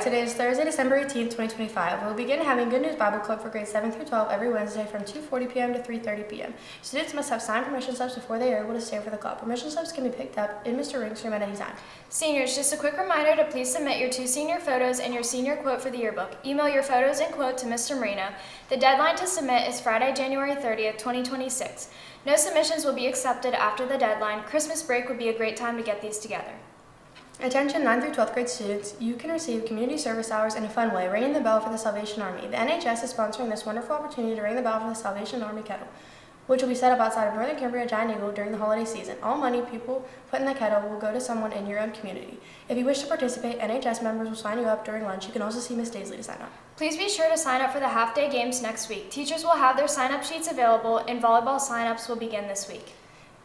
Today is Thursday, December 18th, 2025. We'll begin having Good News Bible Club for grades 7 through 12 every Wednesday from 2:40 p.m. to 3:30 p.m. Students must have signed permission slips before they are able to stay for the club. Permission slips can be picked up in Mr. Rink's room at any time. Seniors, just a quick reminder to please submit your 2 senior photos and your senior quote for the yearbook. Email your photos and quote to Mr. Marino. The deadline to submit is Friday, January 30th, 2026. No submissions will be accepted after the deadline. Christmas break would be a great time to get these together. Attention 9th through 12th grade students, you can receive community service hours in a fun way, ringing the bell for the Salvation Army. The NHS is sponsoring this wonderful opportunity to ring the bell for the Salvation Army kettle, which will be set up outside of Northern Cambria Giant Eagle during the holiday season. All money people put in the kettle will go to someone in your own community. If you wish to participate, NHS members will sign you up during lunch. You can also see Miss Daisley to sign up. Please be sure to sign up for the half-day games next week. Teachers will have their sign-up sheets available, and volleyball sign-ups will begin this week.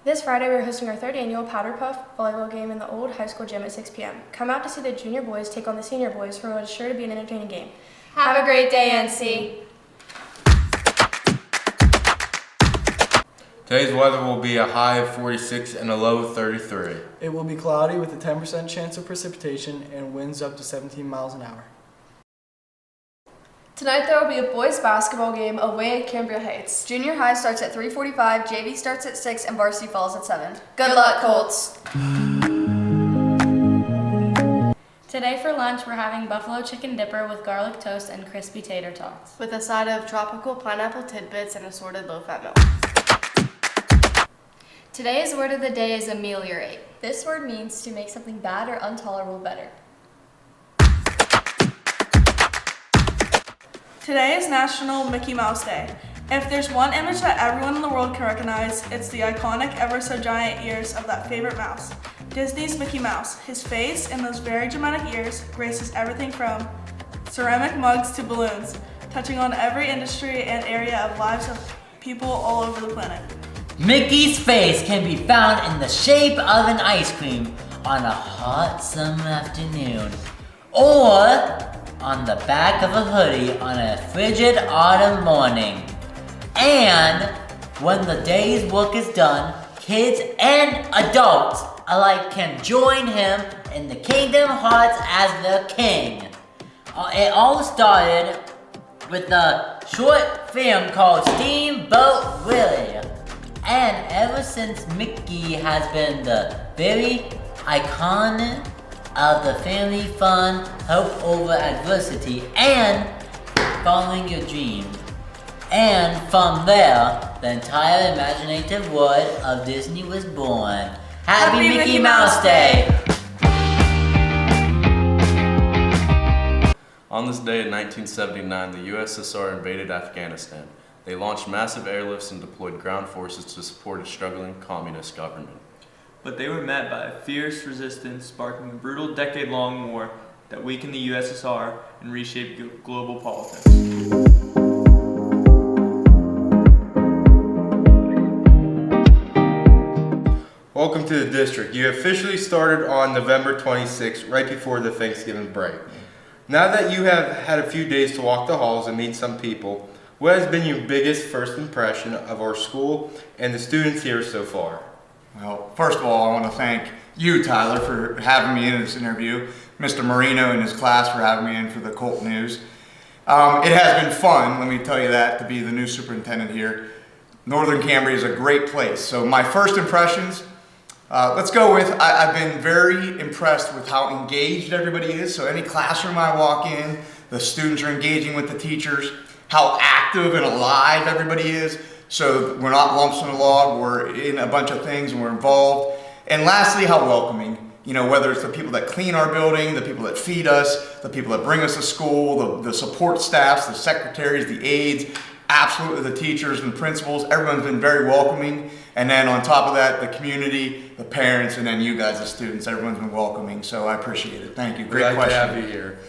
This Friday, we are hosting our 3rd annual Powder Puff volleyball game in the old high school gym at 6 p.m. Come out to see the junior boys take on the senior boys for what is sure to be an entertaining game. Have a great day, NC. Today's weather will be a high of 46 and a low of 33. It will be cloudy with a 10% chance of precipitation and winds up to 17 miles an hour. Tonight there will be a boys basketball game away at Cambria Heights. Junior high starts at 3:45, JV starts at 6, and varsity falls at 7. Good luck, Colts! Today for lunch we're having buffalo chicken dipper with garlic toast and crispy tater tots, with a side of tropical pineapple tidbits and assorted low-fat milk. Today's word of the day is ameliorate. This word means to make something bad or intolerable better. Today is National Mickey Mouse Day. If there's one image that everyone in the world can recognize, it's the iconic ever-so-giant ears of that favorite mouse. Disney's Mickey Mouse. His face and those very dramatic ears graces everything from ceramic mugs to balloons, touching on every industry and area of lives of people all over the planet. Mickey's face can be found in the shape of an ice cream on a hot summer afternoon, or on the back of a hoodie on a frigid autumn morning. And when the day's work is done, kids and adults alike can join him in the Kingdom Hearts as the king. It all started with a short film called Steamboat Willie. And ever since, Mickey has been the very icon of the family fun, hope over adversity, and following your dreams. And from there, the entire imaginative world of Disney was born. Happy Mickey Mouse Day! On this day in 1979, the USSR invaded Afghanistan. They launched massive airlifts and deployed ground forces to support a struggling communist government. But they were met by a fierce resistance, sparking a brutal decade-long war that weakened the USSR and reshaped global politics. Welcome to the district. You officially started on November 26th, right before the Thanksgiving break. Now that you have had a few days to walk the halls and meet some people, what has been your biggest first impression of our school and the students here so far? Well, first of all, I want to thank you, Tyler, for having me in this interview, Mr. Marino and his class for having me in for the Colt News. It has been fun, let me tell you that, to be the new superintendent here. Northern Cambria is a great place. So my first impressions, let's go with, I've been very impressed with how engaged everybody is. So any classroom I walk in, the students are engaging with the teachers, how active and alive everybody is. So we're not lumps in a log, we're in a bunch of things and we're involved. And lastly, how welcoming. You know, whether it's the people that clean our building, the people that feed us, the people that bring us to school, the support staffs, the secretaries, the aides, absolutely the teachers and principals, everyone's been very welcoming. And then on top of that, the community, the parents, and then you guys, the students, everyone's been welcoming. So I appreciate it. Thank you. Great question. Glad to have you here.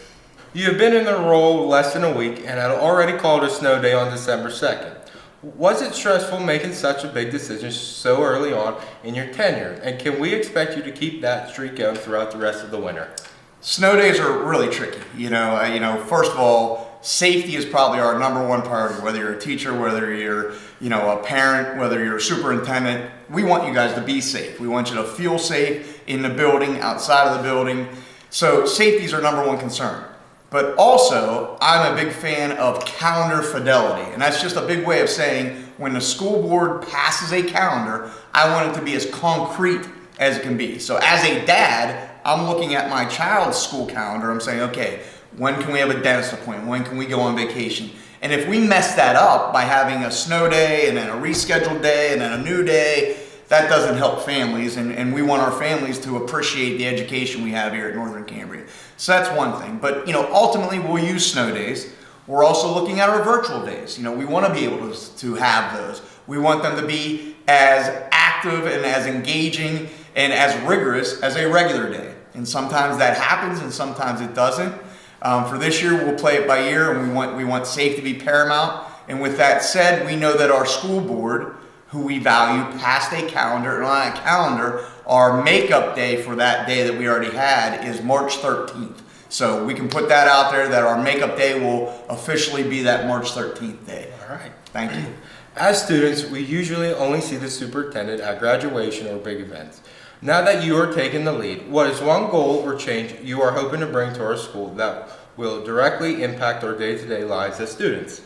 You have been in the role less than a week and had already called a snow day on December 2nd. Was it stressful making such a big decision so early on in your tenure? And can we expect you to keep that streak going throughout the rest of the winter? Snow days are really tricky. You know, first of all, safety is probably our number one priority. Whether you're a teacher, whether you're, a parent, whether you're a superintendent, we want you guys to be safe. We want you to feel safe in the building, outside of the building. So safety is our number one concern. But also, I'm a big fan of calendar fidelity. And that's just a big way of saying when the school board passes a calendar, I want it to be as concrete as it can be. So as a dad, I'm looking at my child's school calendar. I'm saying, okay, when can we have a dentist appointment? When can we go on vacation? And if we mess that up by having a snow day and then a rescheduled day and then a new day, that doesn't help families, and we want our families to appreciate the education we have here at Northern Cambria. So that's one thing. But ultimately we'll use snow days. We're also looking at our virtual days. We want to be able to have those. We want them to be as active and as engaging and as rigorous as a regular day. And sometimes that happens and sometimes it doesn't. For this year, we'll play it by ear, and we want safety to be paramount. And with that said, we know that our school board, who we value, passed a calendar, and on that calendar, our makeup day for that day that we already had is March 13th. So we can put that out there that our makeup day will officially be that March 13th day. All right. Thank you. As students, we usually only see the superintendent at graduation or big events. Now that you are taking the lead, what is one goal or change you are hoping to bring to our school that will directly impact our day-to-day lives as students?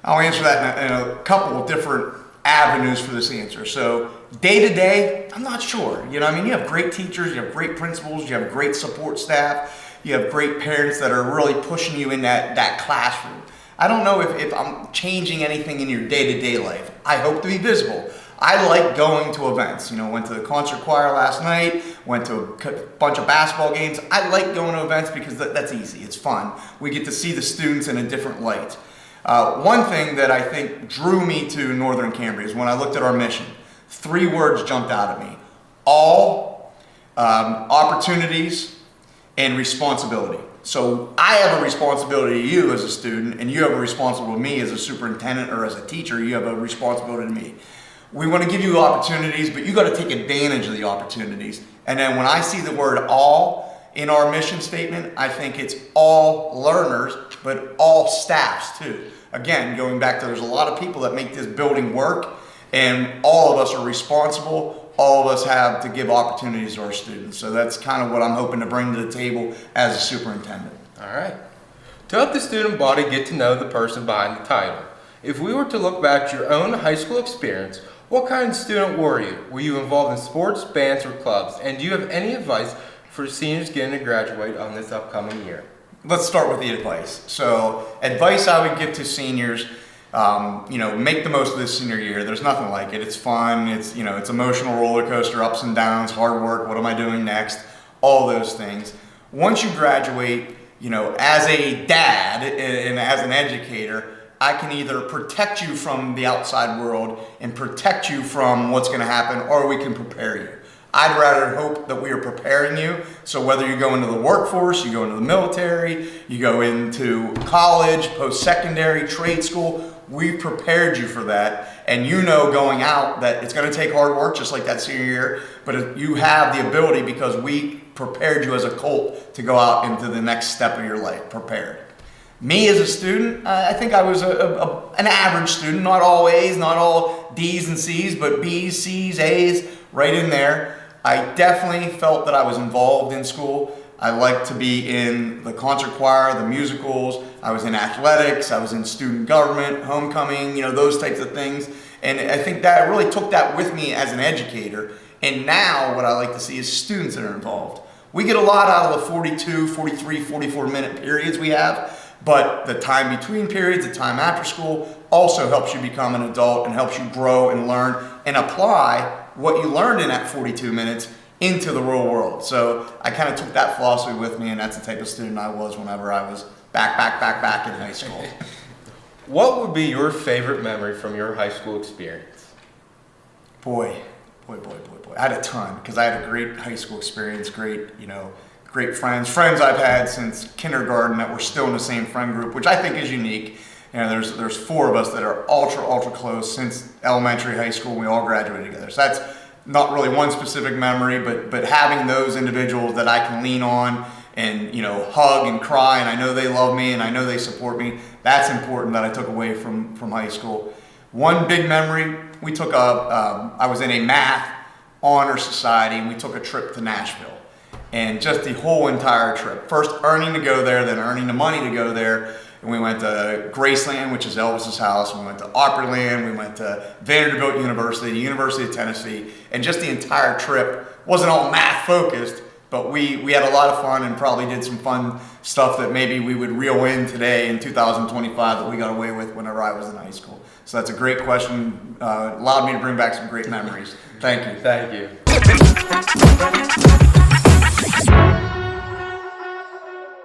I'll answer that in a couple of different avenues for this answer. So day to day, I'm not sure. You have great teachers, you have great principals, you have great support staff, you have great parents that are really pushing you in that classroom. I don't know if I'm changing anything in your day-to-day life. I hope to be visible. I like going to events. Went to the concert choir last night, went to a bunch of basketball games. I like going to events because that's easy, it's fun. We get to see the students in a different light. One thing that I think drew me to Northern Cambria is when I looked at our mission. 3 words jumped out at me: all, opportunities, and responsibility. So I have a responsibility to you as a student, and you have a responsibility to me as a superintendent or as a teacher. You have a responsibility to me. We want to give you opportunities, but you got to take advantage of the opportunities. And then when I see the word all in our mission statement, I think it's all learners, but all staffs too. Again, going back to there's a lot of people that make this building work, and all of us are responsible. All of us have to give opportunities to our students. So that's kind of what I'm hoping to bring to the table as a superintendent. All right. To help the student body get to know the person behind the title, if we were to look back at your own high school experience, what kind of student were you? Were you involved in sports, bands, or clubs? And do you have any advice for seniors getting to graduate on this upcoming year? Let's start with the advice. So advice I would give to seniors, make the most of this senior year. There's nothing like it. It's fun. It's emotional roller coaster, ups and downs, hard work. What am I doing next? All those things. Once you graduate, as a dad and as an educator, I can either protect you from the outside world and protect you from what's going to happen, or we can prepare you. I'd rather hope that we are preparing you. So whether you go into the workforce, you go into the military, you go into college, post-secondary, trade school, we've prepared you for that. And going out that it's going to take hard work, just like that senior year, but you have the ability because we prepared you as a Colt to go out into the next step of your life, prepared. Me as a student, I think I was an average student, not all A's, not all D's and C's, but B's, C's, A's, right in there. I definitely felt that I was involved in school. I liked to be in the concert choir, the musicals. I was in athletics. I was in student government, homecoming, those types of things. And I think that I really took that with me as an educator. And now what I like to see is students that are involved. We get a lot out of the 42, 43, 44-minute periods we have. But the time between periods, the time after school also helps you become an adult and helps you grow and learn and apply what you learned in that 42 minutes into the real world. So I kind of took that philosophy with me, and that's the type of student I was whenever I was back in high school. What would be your favorite memory from your high school experience? Boy. I had a ton because I had a great high school experience, great friends I've had since kindergarten that were still in the same friend group, which I think is unique. There's 4 of us that are ultra close since elementary, high school, and we all graduated together. So that's not really one specific memory, but having those individuals that I can lean on and hug and cry, and I know they love me and I know they support me. That's important that I took away from high school. One big memory, I was in a math honor society, and we took a trip to Nashville. And just the whole entire trip, first earning to go there, then earning the money to go there. And we went to Graceland, which is Elvis's house. We went to Opryland. We went to Vanderbilt University, the University of Tennessee. And just the entire trip wasn't all math focused, but we had a lot of fun and probably did some fun stuff that maybe we would reel in today in 2025 that we got away with whenever I was in high school. So that's a great question. Allowed me to bring back some great memories. Thank you. Thank you.